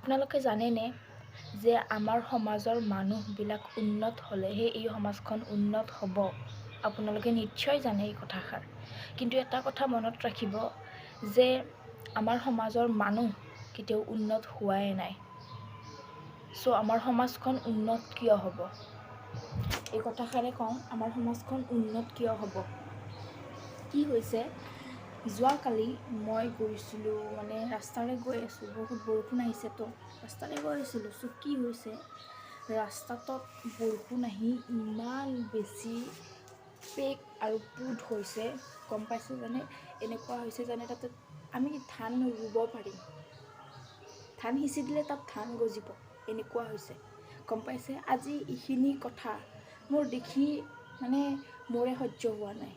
আপোনালোকে জানেনে যে আমাৰ সমাজৰ মানুহবিলাক উন্নত হ'লেহে এই সমাজখন উন্নত হ'ব। আপোনালোকে নিশ্চয় জানে এই কথাষাৰ, কিন্তু এটা কথা মনত ৰাখিব যে আমাৰ সমাজৰ মানুহ কেতিয়াও উন্নত হোৱাই নাই। আমাৰ সমাজখন উন্নত কিয় হ'ব? এই কথাষাৰে কওঁ, আমাৰ সমাজখন উন্নত কিয় হ'ব? কি হৈছে, যোৱাকালি মই গৈছিলোঁ, ৰাস্তাৰে গৈ আছোঁ, বহুত বৰষুণ আহিছেতো, ৰাস্তাৰে গৈ আছিলোঁ। কি হৈছে, ৰাস্তাটোত বৰষুণ আহি ইমান বেছি পেক আৰু পোত হৈছে, গম পাইছোঁ যেনে এনেকুৱা হৈছে যেনে তাতে আমি ধান ৰুব পাৰিম, ধান সিঁচি দিলে তাত ধান গজিব, এনেকুৱা হৈছে, গম পাইছে। আজি এইখিনি কথা মোৰ দেখি মোৰে সহ্য হোৱা নাই।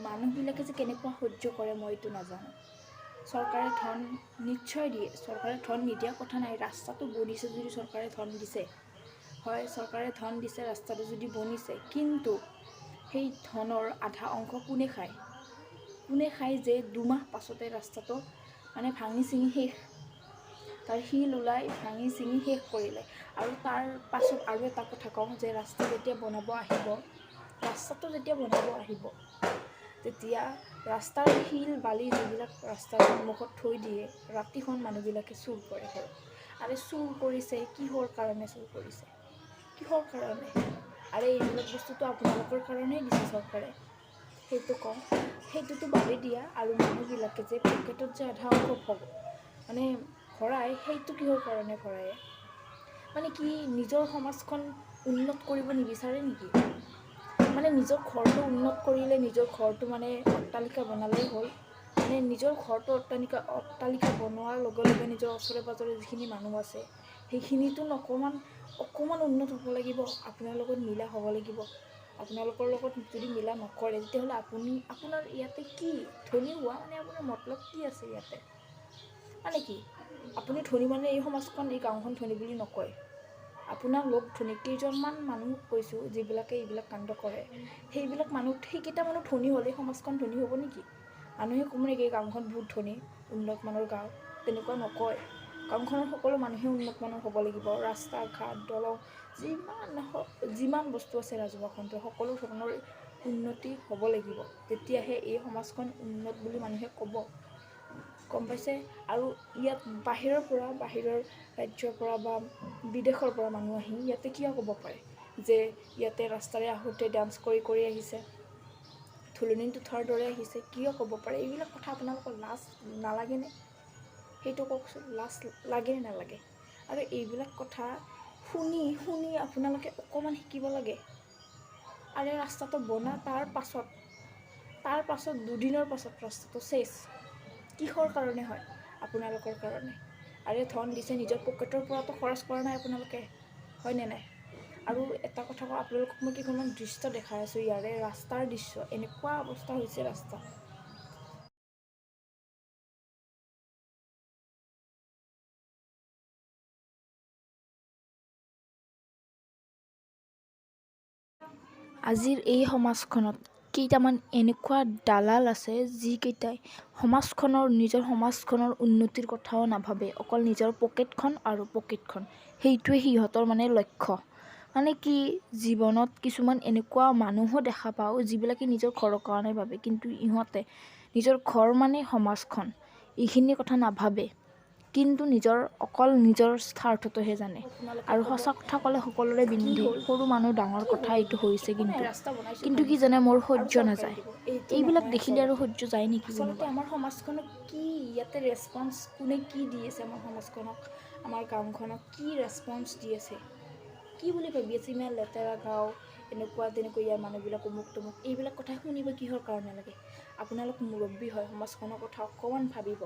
মানুহবিলাকে যে কেনেকুৱা সহ্য কৰে মই এইটো নাজানো। চৰকাৰে ধন নিশ্চয় দিয়ে, চৰকাৰে ধন নিদিয়া কথা নাই। ৰাস্তাটো বনিছে যদি চৰকাৰে ধন দিছে, হয়, চৰকাৰে ধন দিছে, ৰাস্তাটো যদি বনিছে, কিন্তু সেই ধনৰ আধা অংশ কোনে খায়? কোনে খায় যে 2 মাহ পাছতে ৰাস্তাটো ভাঙি চিঙি শেষ, তাৰ শিল ওলাই ভাঙি চিঙি শেষ কৰিলে। আৰু তাৰ পাছত আৰু এটা কথা কওঁ যে ৰাস্তাটো যেতিয়া বনাব আহিব, তেতিয়া ৰাস্তাৰ শিল বালি যিবিলাক ৰাস্তাৰ সন্মুখত থৈ দিয়ে, ৰাতিখন মানুহবিলাকে চুৰ কৰে ঘৰত। আৰু চুৰ কৰিছে কিহৰ কাৰণে? কিহৰ কাৰণে? আৰু এইবিলাক বস্তুটো আপোনালোকৰ কাৰণেই দিছে চৰকাৰে, সেইটো কওঁ। সেইটোতো বাদেই দিয়া, আৰু মানুহবিলাকে যে পকেটত যে আধা অংশ ভৰাই, সেইটো কিহৰ কাৰণে ভৰাই? কি নিজৰ সমাজখন উন্নত কৰিব নিবিচাৰে নেকি? নিজৰ ঘৰটো উন্নত কৰিলে, নিজৰ ঘৰটো অট্টালিকা বনালেই হ'ল। নিজৰ ঘৰটো অট্টালিকা বনোৱাৰ লগে লগে নিজৰ ওচৰে পাঁজৰে যিখিনি মানুহ আছে সেইখিনিতো অকণমান উন্নত হ'ব লাগিব, আপোনাৰ লগত মিলা হ'ব লাগিব। আপোনালোকৰ লগত যদি মিলা নকৰে, তেতিয়াহ'লে আপোনাৰ ইয়াতে কি ধনী হোৱা আপোনাৰ মতলব কি আছে? ইয়াতে কি আপুনি ধনী এই সমাজখন, এই গাঁওখন ধনী বুলি নকয়। আপোনাৰ লোক ধনী কেইজনমান মানুহ কৈছোঁ, যিবিলাকে এইবিলাক কাণ্ড কৰে, সেইকেইটা মানুহ ধনী হ'লে সমাজখন ধনী হ'ব নেকি? মানুহে ক'ব নেকি গাঁওখন বহুত ধনী, উন্নত মানৰ গাঁও? তেনেকুৱা নকয়। গাঁওখনৰ সকলো মানুহে উন্নত মানৰ হ'ব লাগিব। ৰাস্তা ঘাট দলং যিমান বস্তু আছে ৰাজহুৱা খণ্ডৰ সকলো ধৰণৰ উন্নতি হ'ব লাগিব, তেতিয়াহে এই সমাজখন উন্নত বুলি মানুহে ক'ব, গম পাইছে। আৰু ইয়াত বাহিৰৰ ৰাজ্যৰ পৰা বা বিদেশৰ পৰা মানুহ আহি ইয়াতে কিয় ক'ব পাৰে যে ইয়াতে ৰাস্তাৰে আহোঁতে ডান্স কৰি আহিছে, ধুলনি তুথাৰ দৰে আহিছে? কিয় ক'ব পাৰে? এইবিলাক কথা আপোনালোকৰ লাজ নালাগেনে? সেইটো কওকচোন, লাজ লাগেনে নালাগে? আৰু এইবিলাক কথা শুনি আপোনালোকে অকণমান শিকিব লাগে। আৰু ৰাস্তাটো বনা তাৰ পাছত 2 দিনৰ পাছত ৰাস্তাটো চেচ। কিহৰ কাৰণে হয়? আপোনালোকৰ কাৰণে। আৰু ধন দিছে, নিজৰ পকেটৰ পৰাতো খৰচ কৰা নাই আপোনালোকে, হয়নে নাই? আৰু এটা কথা কওঁ, আপোনালোকক মই কেইখনমান দৃশ্য দেখাই আছোঁ, ইয়াৰে ৰাস্তাৰ দৃশ্য। এনেকুৱা অৱস্থা হৈছে ৰাস্তা। আজিৰ এই সমাজখনত কেইটামান এনেকুৱা দালাল আছে, যিকেইটাই নিজৰ সমাজখনৰ উন্নতিৰ কথাও নাভাবে, অকল নিজৰ পকেটখন আৰু পকেটখন, সেইটোৱে সিহঁতৰ লক্ষ্য। কি জীৱনত কিছুমান এনেকুৱা মানুহো দেখা পাওঁ, যিবিলাকে নিজৰ ঘৰৰ কাৰণে ভাবে, কিন্তু ইহঁতে নিজৰ ঘৰ সমাজখন, এইখিনি কথা নাভাবে, কিন্তু অকল নিজৰ স্বাৰ্থটোহে জানে। আৰু সঁচা কথা ক'লে সকলোৰে বিন্ধি, সৰু মানুহ ডাঙৰ কথা এইটো হৈছে, কিন্তু কি জানে, মোৰ সহ্য নাযায়। এইবিলাক দেখিলে আৰু সহ্য যায় নেকি? আচলতে আমাৰ সমাজখনক কি ইয়াতে ৰেছপন্স কোনে কি দি আছে? আমাৰ সমাজখনক, আমাৰ গাঁওখনক কি ৰেছপন্স দি আছে? কি বুলি ভাবি আছে? ইমান লেতেৰা গাঁও, এনেকুৱা তেনেকুৱা, ইয়াৰ মানুহবিলাক অমুক তমুক, এইবিলাক কথা শুনিব কিহৰ কাৰণে লাগে? আপোনালোক মুৰব্বী হয়, সমাজখনৰ কথা অকণমান ভাবিব।